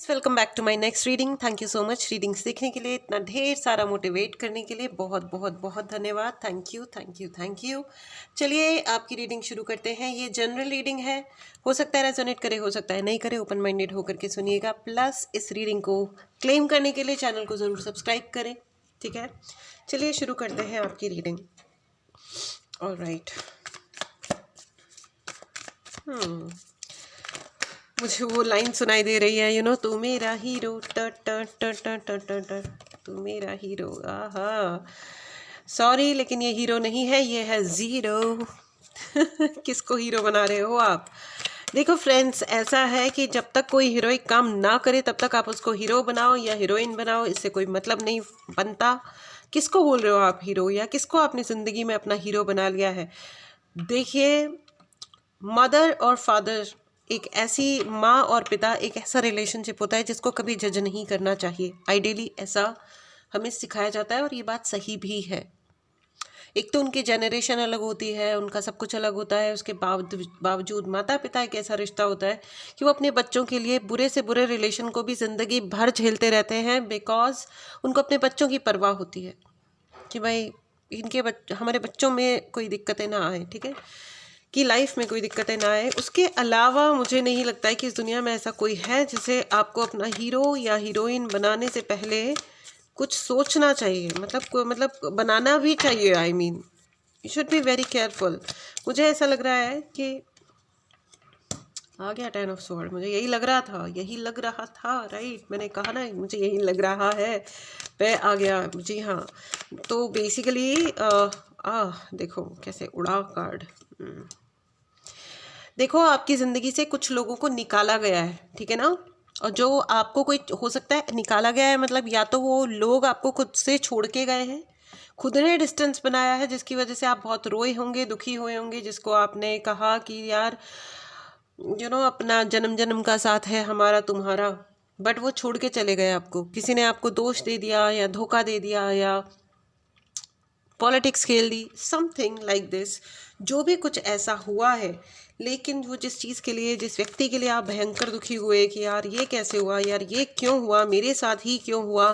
Welcome back to my next reading. Thank you so much readings देखने के लिए, इतना ढेर सारा मोटिवेट करने के लिए बहुत बहुत बहुत धन्यवाद। Thank you thank you thank you. चलिए आपकी रीडिंग शुरू करते हैं। ये जनरल रीडिंग है, हो सकता है रेजोनेट करे, हो सकता है नहीं करे। ओपन माइंडेड होकर के सुनिएगा। प्लस इस रीडिंग को क्लेम करने के लिए चैनल को ज़रूर सब्सक्राइब करें, ठीक है। चलिए शुरू करते हैं आपकी रीडिंग। ऑलराइट, मुझे वो लाइन सुनाई दे रही है, तू मेरा हीरो, ट ट ट ट ट ट ट, तू मेरा हीरो। आहा, सॉरी लेकिन ये हीरो नहीं है, ये है ज़ीरो। किसको हीरो बना रहे हो आप? देखो फ्रेंड्स, ऐसा है कि जब तक कोई हीरोइक काम ना करे तब तक आप उसको हीरो बनाओ या हीरोइन बनाओ, इससे कोई मतलब नहीं बनता। किसको बोल रहे हो आप हीरो, या किसको आपने ज़िंदगी में अपना हीरो बना लिया है? देखिए, मदर और फादर, एक ऐसी माँ और पिता, एक ऐसा रिलेशनशिप होता है जिसको कभी जज नहीं करना चाहिए। आइडियली ऐसा हमें सिखाया जाता है और ये बात सही भी है। एक तो उनकी जनरेशन अलग होती है, उनका सब कुछ अलग होता है, उसके बावजूद माता पिता एक ऐसा रिश्ता होता है कि वो अपने बच्चों के लिए बुरे से बुरे रिलेशन को भी ज़िंदगी भर झेलते रहते हैं, बिकॉज उनको अपने बच्चों की परवाह होती है कि भाई हमारे बच्चों में कोई दिक्कतें ना आए, ठीक है, कि लाइफ में कोई दिक्कतें ना आए। उसके अलावा मुझे नहीं लगता है कि इस दुनिया में ऐसा कोई है जिसे आपको अपना हीरो या हीरोइन बनाने से पहले कुछ सोचना चाहिए। मतलब बनाना भी चाहिए। I mean you should be very careful. मुझे ऐसा लग रहा है कि आ गया 10 ऑफ स्वॉर्ड। मुझे यही लग रहा था, राइट। मैंने कहा ना, मुझे यही लग रहा है, पे आ गया। जी हाँ, तो बेसिकली देखो कैसे उड़ा कार्ड। देखो, आपकी ज़िंदगी से कुछ लोगों को निकाला गया है, ठीक है ना। और जो आपको कोई, हो सकता है निकाला गया है मतलब या तो वो लोग आपको खुद से छोड़ के गए हैं, खुद ने डिस्टेंस बनाया है, जिसकी वजह से आप बहुत रोए होंगे, दुखी हुए होंगे, जिसको आपने कहा कि यार अपना जन्म जन्म का साथ है हमारा तुम्हारा, बट वो छोड़ के चले गए आपको। किसी ने आपको दोष दे दिया या धोखा दे दिया या पॉलिटिक्स खेल दी, समथिंग लाइक दिस। जो भी कुछ ऐसा हुआ है, लेकिन वो जिस चीज़ के लिए, जिस व्यक्ति के लिए आप भयंकर दुखी हुए कि यार ये कैसे हुआ, यार ये क्यों हुआ, मेरे साथ ही क्यों हुआ,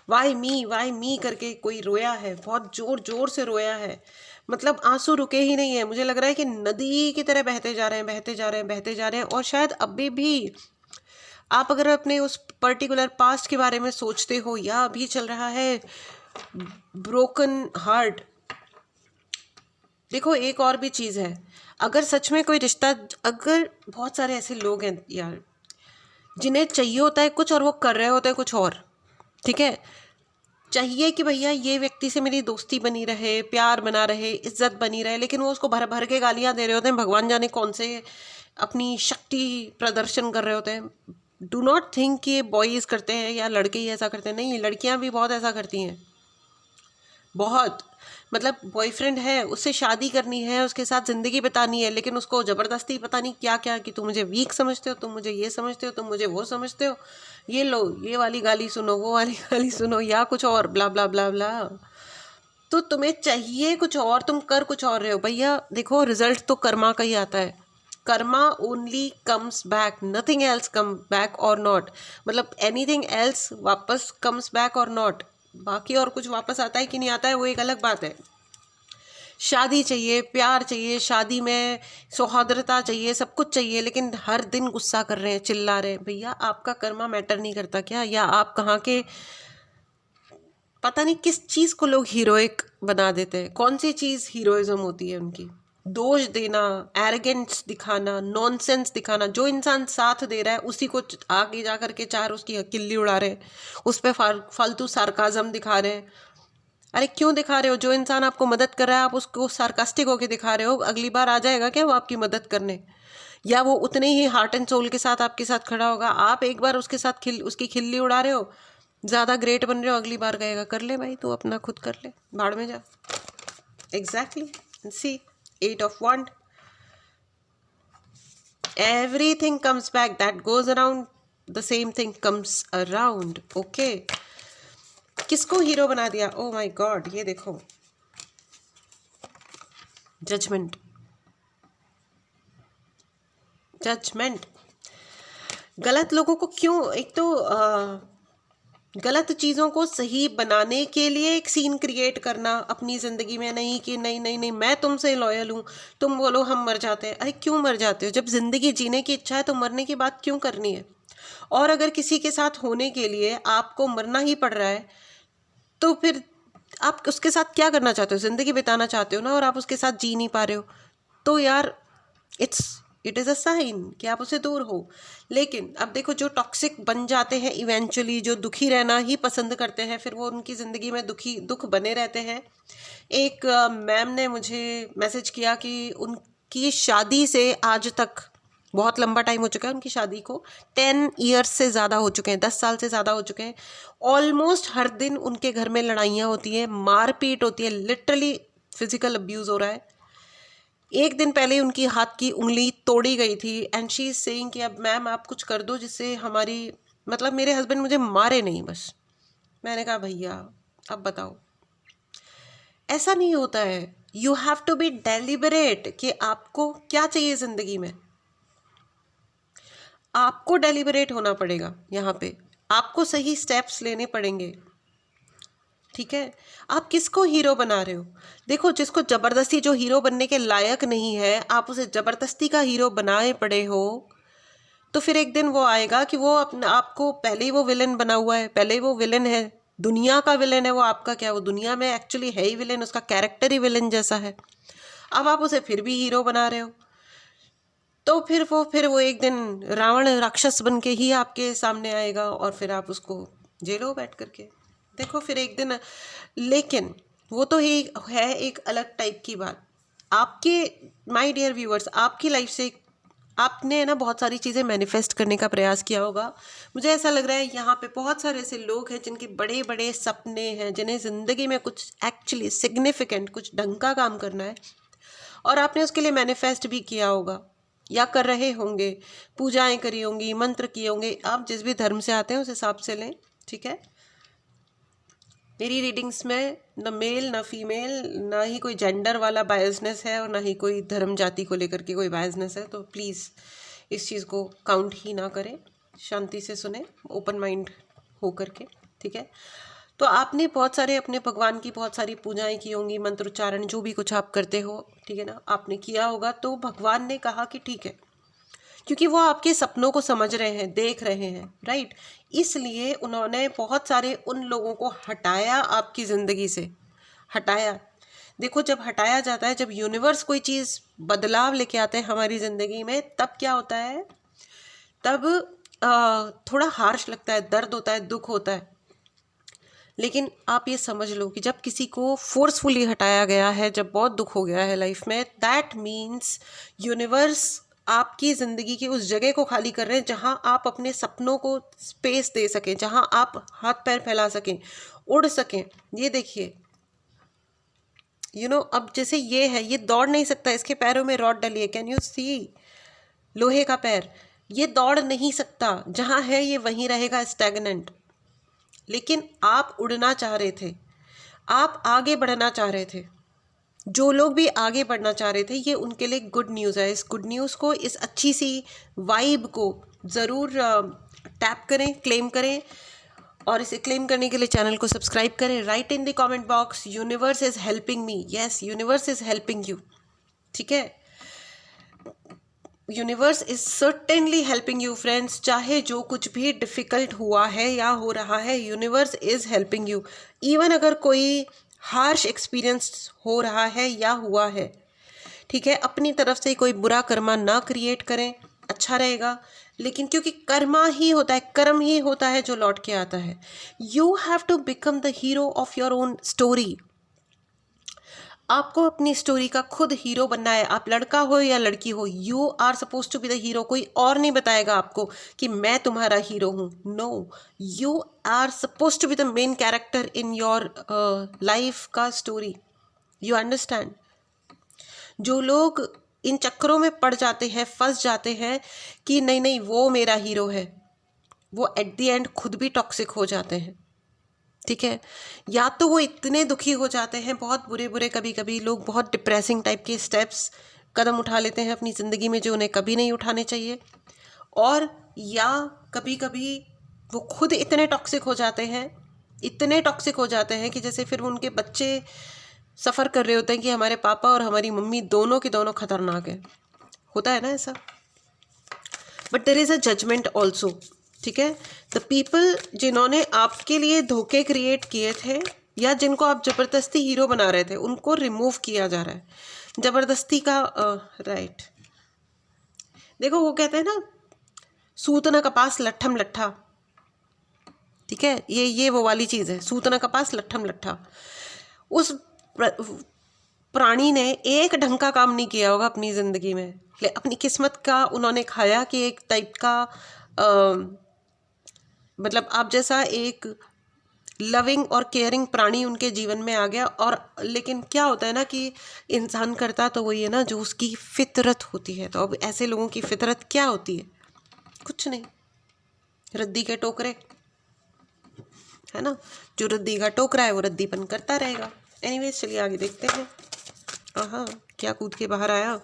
वाई मी करके कोई रोया है, बहुत जोर जोर से रोया है। मतलब आंसू रुके ही नहीं है। मुझे लग रहा है कि नदी की तरह बहते जा रहे हैं, बहते जा रहे हैं, बहते जा रहे हैं। और शायद अभी भी आप अगर अपने उस पर्टिकुलर पास्ट के बारे में सोचते हो, या अभी चल रहा है ब्रोकन हार्ट। देखो, एक और भी चीज़ है, अगर सच में कोई रिश्ता, अगर बहुत सारे ऐसे लोग हैं यार जिन्हें चाहिए होता है कुछ और वो कर रहे होते हैं कुछ और, ठीक है। चाहिए कि भैया ये व्यक्ति से मेरी दोस्ती बनी रहे, प्यार बना रहे, इज्जत बनी रहे, लेकिन वो उसको भर भर के गालियां दे रहे होते हैं, भगवान जाने कौन से अपनी शक्ति प्रदर्शन कर रहे होते हैं। डू नॉट थिंक कि ये बॉयज़ करते हैं या लड़के ही ऐसा करते हैं, नहीं, लड़कियां भी बहुत ऐसा करती हैं। बहुत, मतलब बॉयफ्रेंड है, उससे शादी करनी है, उसके साथ ज़िंदगी बितानी है, लेकिन उसको ज़बरदस्ती पता नहीं क्या क्या, कि तुम मुझे वीक समझते हो, तुम मुझे ये समझते हो, तुम मुझे वो समझते हो, ये लो ये वाली गाली सुनो, वो वाली गाली सुनो, या कुछ और ब्ला ब्ला ब्ला ब्ला। तो तुम्हें चाहिए कुछ और, तुम कर कुछ और रहे हो। भैया देखो, रिजल्ट तो कर्मा का ही आता है। Karma only comes back, nothing else come back और नॉट, मतलब एनीथिंग एल्स वापस कम्स बैक और नॉट। बाकी और कुछ वापस आता है कि नहीं आता है वो एक अलग बात है। शादी चाहिए, प्यार चाहिए, शादी में सौहार्दता चाहिए, सब कुछ चाहिए, लेकिन हर दिन गुस्सा कर रहे हैं, चिल्ला रहे हैं। भैया आपका कर्मा मैटर नहीं करता क्या? या आप कहाँ के, पता नहीं किस चीज़ को लोग हीरोइक बना देते हैं। कौन सी चीज़ हीरोइज्म होती है उनकी? दोष देना, एरोगेंस दिखाना, नॉनसेंस दिखाना। जो इंसान साथ दे रहा है उसी को आगे जा कर के चार उसकी किल्ली उड़ा रहे हैं, उस पर फालतू सार्काज़म दिखा रहे हैं। अरे क्यों दिखा रहे हो? जो इंसान आपको मदद कर रहा है आप उसको सार्कास्टिक होके दिखा रहे हो। अगली बार आ जाएगा क्या वो आपकी मदद करने, या वो उतने ही हार्ट एंड सोल के साथ आपके साथ खड़ा होगा? आप एक बार उसके साथ उसकी खिल्ली उड़ा रहे हो, ज़्यादा ग्रेट बन रहे हो, अगली बार कहेगा कर ले भाई, तू अपना खुद कर ले, भाड़ में जा। Exactly, see 8 of Wand, everything comes back, that goes around, the same thing comes around. Okay, किसको हीरो बना दिया? ओ माय गॉड, ये देखो, जजमेंट। गलत लोगों को क्यों, एक तो गलत चीज़ों को सही बनाने के लिए एक सीन क्रिएट करना अपनी ज़िंदगी में, नहीं कि नहीं नहीं नहीं मैं तुमसे लॉयल हूँ, तुम बोलो हम मर जाते हैं। अरे क्यों मर जाते हो? जब ज़िंदगी जीने की इच्छा है तो मरने की बात क्यों करनी है? और अगर किसी के साथ होने के लिए आपको मरना ही पड़ रहा है तो फिर आप उसके साथ क्या करना चाहते हो? ज़िंदगी बिताना चाहते हो ना, और आप उसके साथ जी नहीं पा रहे हो, तो यार इट इज़ अ साइन कि आप उससे दूर हो। लेकिन अब देखो, जो टॉक्सिक बन जाते हैं इवेंचुअली, जो दुखी रहना ही पसंद करते हैं, फिर वो उनकी ज़िंदगी में दुख बने रहते हैं। एक मैम ने मुझे मैसेज किया कि उनकी शादी से आज तक बहुत लंबा टाइम हो चुका है, उनकी शादी को 10 ईयर्स से ज़्यादा हो चुके हैं, 10 साल से ज़्यादा हो चुके हैं। ऑलमोस्ट हर दिन उनके घर में लड़ाइयाँ होती हैं, मारपीट होती है, लिटरली फिजिकल अब्यूज़ हो रहा है। एक दिन पहले उनकी हाथ की उंगली तोड़ी गई थी एंड शी इज सेइंग कि अब मैम आप कुछ कर दो जिससे हमारी, मतलब मेरे हस्बैंड मुझे मारे नहीं बस। मैंने कहा भैया अब बताओ, ऐसा नहीं होता है। You have to be deliberate कि आपको क्या चाहिए ज़िंदगी में। आपको डेलिबरेट होना पड़ेगा यहाँ पे, आपको सही स्टेप्स लेने पड़ेंगे। ठीक है, आप किसको हीरो बना रहे हो? देखो, जिसको ज़बरदस्ती, जो हीरो बनने के लायक नहीं है, आप उसे ज़बरदस्ती का हीरो बनाए पड़े हो, तो फिर एक दिन वो आएगा कि वो अपने आपको, पहले ही वो विलन बना हुआ है, पहले ही वो विलन है, दुनिया का विलन है वो। आपका क्या, वो दुनिया में एक्चुअली है ही विलन, उसका कैरेक्टर ही विलन जैसा है। अब आप उसे फिर भी हीरो बना रहे हो, तो फिर वो एक दिन रावण राक्षस बन के ही आपके सामने आएगा और फिर आप उसको जेलो बैठ करके देखो फिर एक दिन। लेकिन वो तो ही है एक अलग टाइप की बात। आपके, माय डियर व्यूअर्स, आपकी लाइफ से आपने ना बहुत सारी चीज़ें मैनिफेस्ट करने का प्रयास किया होगा। मुझे ऐसा लग रहा है यहाँ पे बहुत सारे ऐसे लोग हैं जिनके बड़े बड़े सपने हैं, जिन्हें ज़िंदगी में कुछ एक्चुअली सिग्निफिकेंट, कुछ ढंग का काम करना है, और आपने उसके लिए मैनिफेस्ट भी किया होगा या कर रहे होंगे, पूजाएं करी होंगी, मंत्र किए होंगे। आप जिस भी धर्म से आते हैं उस हिसाब से लें, ठीक है। मेरी रीडिंग्स में न मेल न फीमेल, ना ही कोई जेंडर वाला बायसनेस है और ना ही कोई धर्म जाति को लेकर के कोई बायसनेस है, तो प्लीज़ इस चीज़ को काउंट ही ना करें, शांति से सुने, ओपन माइंड हो करके, ठीक है। तो आपने बहुत सारे अपने भगवान की बहुत सारी पूजाएं की होंगी, मंत्रोच्चारण जो भी कुछ आप करते हो, ठीक है ना, आपने किया होगा। तो भगवान ने कहा कि ठीक है, क्योंकि वो आपके सपनों को समझ रहे हैं, देख रहे हैं, राइट, इसलिए उन्होंने बहुत सारे उन लोगों को हटाया आपकी ज़िंदगी से, हटाया। देखो, जब हटाया जाता है, जब यूनिवर्स कोई चीज़ बदलाव लेके आता है हमारी ज़िंदगी में, तब क्या होता है, तब थोड़ा हार्श लगता है, दर्द होता है, दुख होता है। लेकिन आप ये समझ लो कि जब किसी को फोर्सफुली हटाया गया है, जब बहुत दुख हो गया है लाइफ में, दैट मीन्स यूनिवर्स आपकी ज़िंदगी की उस जगह को खाली कर रहे हैं जहां आप अपने सपनों को स्पेस दे सकें, जहां आप हाथ पैर फैला सकें, उड़ सकें। ये देखिए, अब जैसे ये है, ये दौड़ नहीं सकता, इसके पैरों में रॉड डली है, कैन यू सी, लोहे का पैर, ये दौड़ नहीं सकता, जहाँ है ये वहीं रहेगा स्टैग्नेंट। लेकिन आप उड़ना चाह रहे थे, आप आगे बढ़ना चाह रहे थे। जो लोग भी आगे बढ़ना चाह रहे थे, ये उनके लिए गुड न्यूज़ है। इस गुड न्यूज़ को, इस अच्छी सी वाइब को ज़रूर टैप करें, क्लेम करें, और इसे क्लेम करने के लिए चैनल को सब्सक्राइब करें। Right in the comment box, universe is helping me. Yes, universe is helping you, ठीक है। Universe is certainly helping you friends. चाहे जो कुछ भी डिफ़िकल्ट हुआ है या हो रहा है, universe is helping you. Even अगर कोई हार्श एक्सपीरियंस हो रहा है या हुआ है, ठीक है, अपनी तरफ से कोई बुरा कर्मा ना क्रिएट करें, अच्छा रहेगा। लेकिन क्योंकि कर्मा ही होता है, कर्म ही होता है जो लौट के आता है। You have to become the hero of your own story. आपको अपनी स्टोरी का खुद हीरो बनना है। आप लड़का हो या लड़की हो, you are suppose to be the hero. कोई और नहीं बताएगा आपको कि मैं तुम्हारा हीरो हूँ। No, you are suppose to be the main character in your life का स्टोरी। You understand. जो लोग इन चक्करों में पड़ जाते हैं, फंस जाते हैं कि नहीं नहीं वो मेरा हीरो है, वो एट द एंड खुद भी टॉक्सिक हो जाते हैं, ठीक है। या तो वो इतने दुखी हो जाते हैं, बहुत बुरे बुरे, कभी कभी लोग बहुत डिप्रेसिंग टाइप के स्टेप्स, कदम उठा लेते हैं अपनी ज़िंदगी में जो उन्हें कभी नहीं उठाने चाहिए, और या कभी कभी वो खुद इतने टॉक्सिक हो जाते हैं, इतने टॉक्सिक हो जाते हैं कि जैसे फिर उनके बच्चे सफ़र कर रहे होते हैं कि हमारे पापा और हमारी मम्मी दोनों के दोनों खतरनाक हैं। होता है ना ऐसा। But there is a judgement also, ठीक है। द पीपल जिन्होंने आपके लिए धोखे क्रिएट किए थे या जिनको आप ज़बरदस्ती हीरो बना रहे थे, उनको रिमूव किया जा रहा है ज़बरदस्ती का। राइट, देखो वो कहते हैं ना, सूत न कपास लट्ठम लट्ठा, ठीक है। ये वो वाली चीज़ है, सूत न कपास लट्ठम लट्ठा। उस प्राणी ने एक ढंग का काम नहीं किया होगा अपनी ज़िंदगी में, अपनी किस्मत का उन्होंने खाया कि एक टाइप का मतलब आप जैसा एक लविंग और केयरिंग प्राणी उनके जीवन में आ गया। और लेकिन क्या होता है ना कि इंसान करता तो वही है ना जो उसकी फितरत होती है। तो अब ऐसे लोगों की फितरत क्या होती है? कुछ नहीं, रद्दी के टोकरे, है ना। जो रद्दी का टोकरा है वो रद्दीपन करता रहेगा। एनीवेज, चलिए आगे देखते हैं। हाँ, क्या कूद के बाहर आया।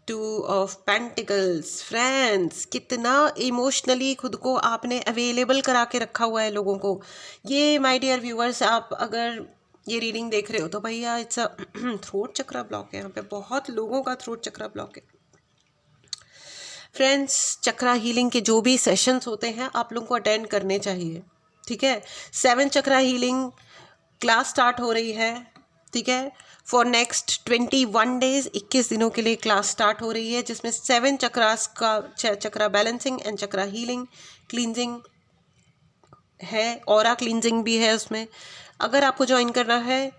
2 ऑफ पेंटिकल्स। फ्रेंड्स, कितना इमोशनली खुद को आपने अवेलेबल करा के रखा हुआ है लोगों को। ये माय डियर व्यूअर्स, आप अगर ये रीडिंग देख रहे हो तो भैया it's a throat chakra block है। यहाँ पे बहुत लोगों का थ्रोट चक्रा ब्लॉक है। फ्रेंड्स, चक्रा हीलिंग के जो भी सेशंस होते हैं आप लोगों को अटेंड करने चाहिए, ठीक है। 7 चक्रा हीलिंग क्लास स्टार्ट हो रही है, ठीक है। फॉर नेक्स्ट 21 डेज, 21 दिनों के लिए क्लास स्टार्ट हो रही है, जिसमें 7 चक्रास का chakra balancing and chakra healing, cleansing है, ऑरा क्लींजिंग भी है उसमें। अगर आपको ज्वाइन करना है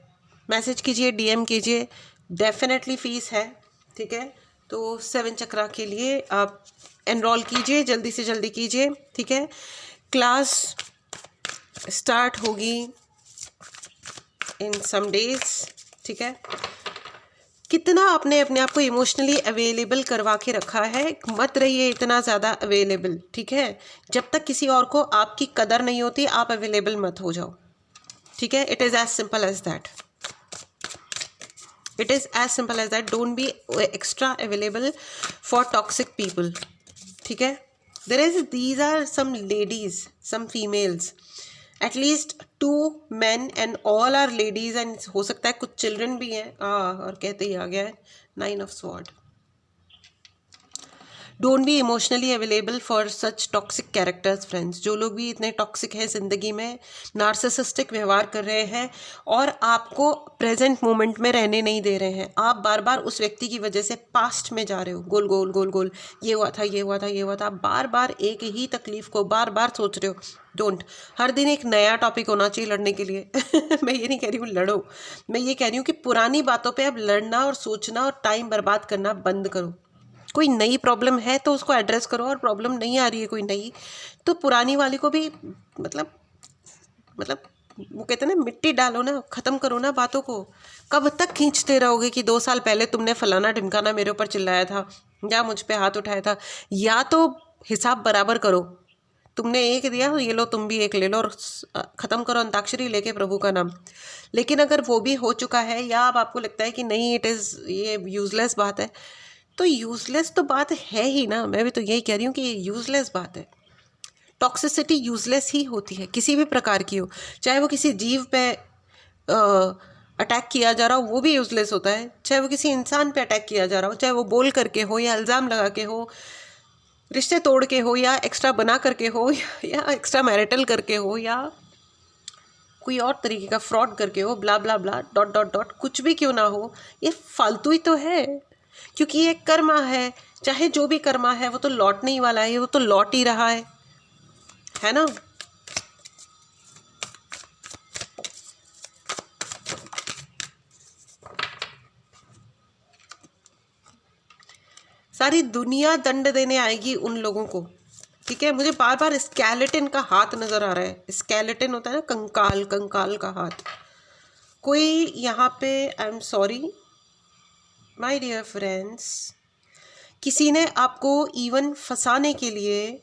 मैसेज कीजिए, DM कीजिए, डेफिनेटली फ़ीस है, ठीक है। तो 7 चक्रा के लिए आप एनरोल कीजिए, जल्दी से जल्दी कीजिए, ठीक है। क्लास स्टार्ट होगी इन सम डेज, ठीक है। कितना आपने अपने आप को इमोशनली अवेलेबल करवा के रखा है, मत रहिए इतना ज़्यादा अवेलेबल, ठीक है। जब तक किसी और को आपकी कदर नहीं होती आप अवेलेबल मत हो जाओ, ठीक है। It is as simple as that, it is as simple as that. Don't be extra available for toxic people, ठीक है। these are some ladies, some females, at least 2 men and all are ladies, and हो सकता है कुछ children भी हैं। और कहते ही आ गया है 9 of sword. Don't be emotionally available for such toxic characters. Friends, जो लोग भी इतने टॉक्सिक हैं ज़िंदगी में, नार्सिसिस्टिक व्यवहार कर रहे हैं और आपको प्रेजेंट मोमेंट में रहने नहीं दे रहे हैं, आप बार बार उस व्यक्ति की वजह से पास्ट में जा रहे हो, गोल गोल गोल गोल, ये हुआ था, ये हुआ था, ये हुआ था, बार बार एक ही तकलीफ को बार बार सोच रहे हो। डोंट। हर दिन एक नया टॉपिक होना चाहिए लड़ने के लिए। मैं ये नहीं कह रही हूँ लड़ो, मैं ये कह रही हूँ कि पुरानी बातों पे अब लड़ना और सोचना और टाइम बर्बाद करना बंद करो। कोई नई प्रॉब्लम है तो उसको एड्रेस करो, और प्रॉब्लम नहीं आ रही है कोई नई तो पुरानी वाली को भी मतलब वो कहते हैं ना, मिट्टी डालो ना, ख़त्म करो ना बातों को। कब तक खींचते रहोगे कि 2 साल पहले तुमने फलाना ढिमकाना मेरे ऊपर चिल्लाया था या मुझ पे हाथ उठाया था। या तो हिसाब बराबर करो, तुमने एक दिया ये लो तुम भी एक ले लो और ख़त्म करो अंताक्षरी लेके प्रभु का नाम। लेकिन अगर वो भी हो चुका है या अब आपको लगता है कि नहीं ये यूज़लेस बात है, तो यूज़लेस तो बात है ही ना। मैं भी तो यही कह रही हूँ कि ये यूज़लेस बात है। टॉक्सिसिटी यूज़लेस ही होती है, किसी भी प्रकार की हो, चाहे वो किसी जीव पे अटैक किया जा रहा हो वो भी यूज़लेस होता है, चाहे वो किसी इंसान पे अटैक किया जा रहा हो, चाहे वो बोल करके हो या इल्ज़ाम लगा के हो, रिश्ते तोड़ के हो या एक्स्ट्रा बना करके हो या एक्स्ट्रा मैरिटल करके हो या कोई और तरीके का फ्रॉड करके हो, ब्ला ब्ला ब्ला डॉट डॉट डॉट, कुछ भी क्यों ना हो, ये फालतू ही तो है। क्योंकि ये कर्मा है, चाहे जो भी कर्मा है वो तो लौटने ही वाला है, वो तो लौट ही रहा है ना। सारी दुनिया दंड देने आएगी उन लोगों को, ठीक है। मुझे बार बार स्केलेटन का हाथ नज़र आ रहा है। स्केलेटन होता है ना, कंकाल, कंकाल का हाथ। कोई यहाँ पे, I am sorry my dear friends, किसी ने आपको इवन फंसाने के लिए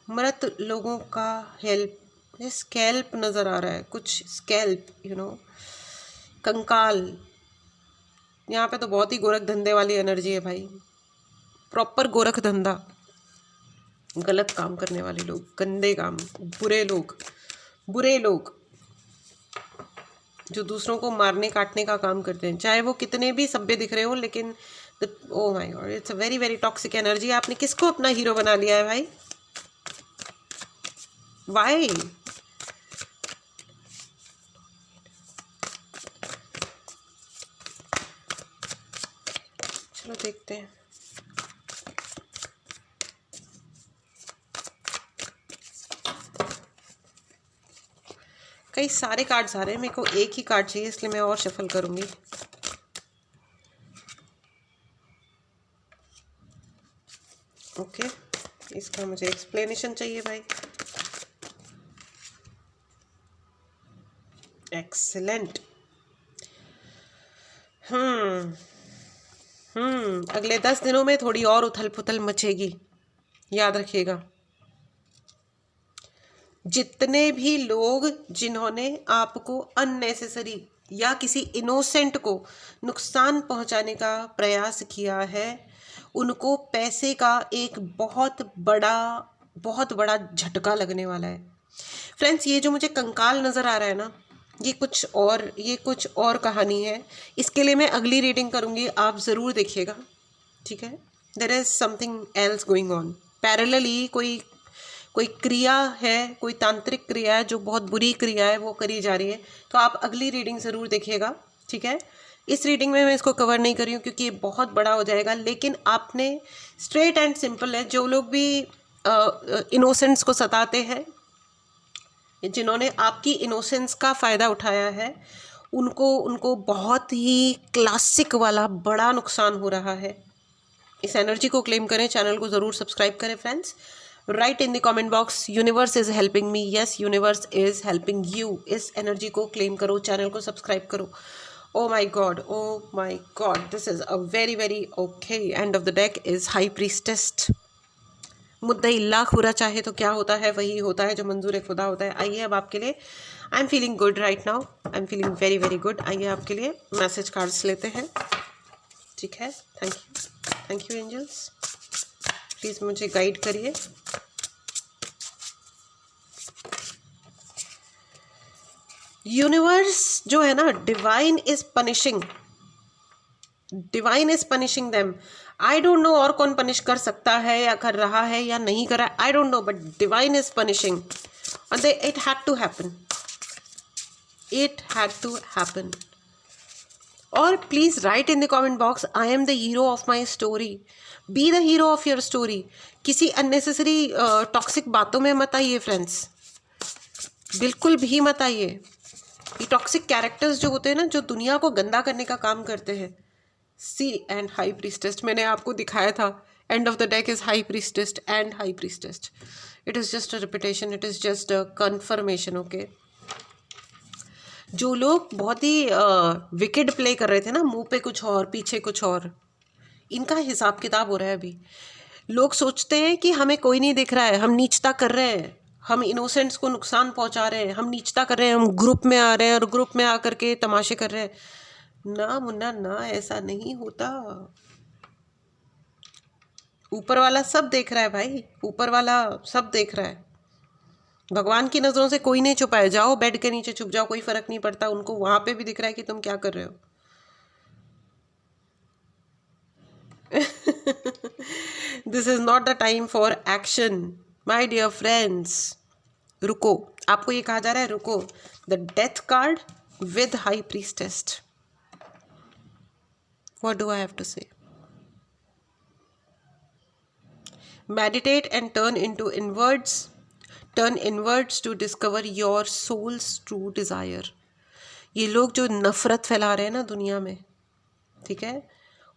मृत लोगों का हेल्प, स्कैल्प नज़र आ रहा है, कुछ स्कैल्प, कंकाल। यहाँ पे तो बहुत ही गोरख धंधे वाली एनर्जी है भाई, प्रॉपर गोरख धंधा, गलत काम करने वाले लोग, गंदे काम, बुरे लोग जो दूसरों को मारने काटने का काम करते हैं, चाहे वो कितने भी सभ्य दिख रहे हो, लेकिन oh my God, it's a very very toxic energy. आपने किसको अपना हीरो बना लिया है भाई? वाई? चलो देखते हैं। कई सारे कार्ड्स आ रहे हैं, मेरे को एक ही कार्ड चाहिए, इसलिए मैं और शफल करूंगी। ओके, इसका मुझे एक्सप्लेनेशन चाहिए भाई। एक्सीलेंट। अगले 10 दिनों में थोड़ी और उथल पुथल मचेगी, याद रखिएगा। जितने भी लोग जिन्होंने आपको अननेसेसरी या किसी इनोसेंट को नुकसान पहुंचाने का प्रयास किया है, उनको पैसे का एक बहुत बड़ा झटका लगने वाला है। फ्रेंड्स, ये जो मुझे कंकाल नज़र आ रहा है ना, ये कुछ और कहानी है। इसके लिए मैं अगली रीडिंग करूँगी, आप ज़रूर देखिएगा, ठीक है। There is something else going on parallelly. कोई क्रिया है, कोई तांत्रिक क्रिया है जो बहुत बुरी क्रिया है, वो करी जा रही है। तो आप अगली रीडिंग ज़रूर देखिएगा, ठीक है। इस रीडिंग में मैं इसको कवर नहीं कर रही हूँ क्योंकि ये बहुत बड़ा हो जाएगा, लेकिन आपने स्ट्रेट एंड सिंपल है, जो लोग भी इनोसेंट्स को सताते हैं, जिन्होंने आपकी इनोसेंस का फ़ायदा उठाया है, उनको बहुत ही क्लासिक वाला बड़ा नुकसान हो रहा है। इस एनर्जी को क्लेम करें, चैनल को ज़रूर सब्सक्राइब करें friends. Write in the comment box, universe is helping me. Yes, universe is helping you. इस एनर्जी को क्लेम करो, चैनल को सब्सक्राइब करो। Oh my god, this is a very very okay. End of the deck is high priestess. मुद्दई लाख बुरा चाहे तो क्या होता है, वही होता है जो मंजूर खुदा होता है। आइए अब आपके लिए, I am feeling good right now, I am feeling very very good. आइए आपके लिए मैसेज कार्ड्स लेते हैं, ठीक है। थैंक यू एंजल्स, प्लीज़ मुझे गाइड करिए। यूनिवर्स जो है ना, divine is punishing them. I don't know और कौन पनिश कर सकता है या कर रहा है या नहीं कर रहा है, I don't know, but divine is punishing and it had to happen. और please right in the comment box, I am the hero of my story. B the hero of your story. किसी unnecessary toxic बातों में मत आइए friends, बिल्कुल भी मत आइए। ये टॉक्सिक कैरेक्टर्स जो होते हैं ना, जो दुनिया को गंदा करने का काम करते हैं। सी एंड हाई प्रीस्टेस, मैंने आपको दिखाया था, and of the deck is high priestess and high priestess. It is just a repetition, it is just a conformation, okay. जो लोग बहुत ही विकेड प्ले कर रहे थे ना, मुंह पे कुछ और पीछे कुछ और, इनका हिसाब किताब हो रहा है अभी। लोग सोचते हैं कि हमें कोई नहीं दिख रहा है, हम नीचता कर रहे हैं, हम इनोसेंट्स को नुकसान पहुंचा रहे हैं, हम नीचता कर रहे हैं, हम ग्रुप में आ रहे हैं और ग्रुप में आकर के तमाशे कर रहे हैं। ना मुन्ना ना, ऐसा नहीं होता। ऊपर वाला सब देख रहा है भाई, ऊपर वाला सब देख रहा है। भगवान की नज़रों से कोई नहीं छुपा है। जाओ बेड के नीचे छुप जाओ, कोई फर्क नहीं पड़ता, उनको वहां पे भी दिख रहा है कि तुम क्या कर रहे हो। This is not the time for action my dear friends. रुको, आपको ये कहा जा रहा है रुको। The death card with high priestess, what do I have to say? Meditate and turn inwards to discover your soul's true desire. ये लोग जो नफरत फैला रहे हैं ना दुनिया में, ठीक है,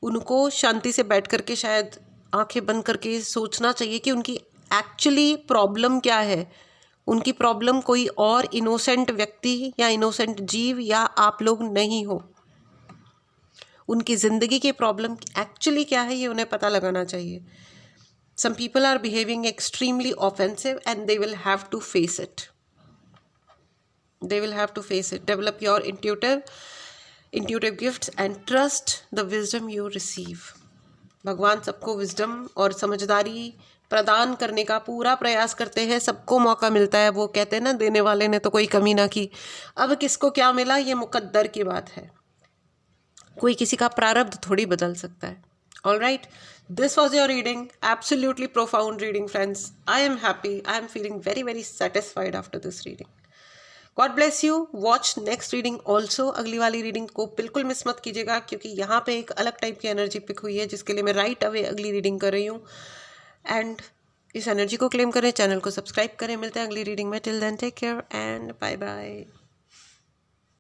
उनको शांति से बैठ करके शायद आंखें बंद करके सोचना चाहिए कि उनकी एक्चुअली प्रॉब्लम क्या है। उनकी प्रॉब्लम कोई और इनोसेंट व्यक्ति या इनोसेंट जीव या आप लोग नहीं हो। उनकी ज़िंदगी की प्रॉब्लम एक्चुअली क्या है, ये उन्हें पता लगाना चाहिए। Some people are behaving extremely offensive and they will have to face it. Develop your intuitive gifts and trust the wisdom you receive. भगवान सबको विजडम और समझदारी प्रदान करने का पूरा प्रयास करते हैं। सबको मौका मिलता है, वो कहते हैं ना, देने वाले ने तो कोई कमी ना की। अब किसको क्या मिला ये मुकद्दर की बात है, कोई किसी का प्रारब्ध थोड़ी बदल सकता है। All right, this was your reading. Absolutely profound reading, friends. I am happy. I am feeling very, very satisfied after this reading. God bless you. Watch next reading also. अगली वाली रीडिंग को बिल्कुल मिस मत कीजिएगा, क्योंकि यहाँ पे एक अलग टाइप की एनर्जी पिक हुई है, जिसके लिए मैं राइट अवे अगली रीडिंग कर रही हूँ। एंड इस एनर्जी को क्लेम करें, चैनल को सब्सक्राइब करें। मिलते हैं अगली रीडिंग में। Till then take care and bye bye.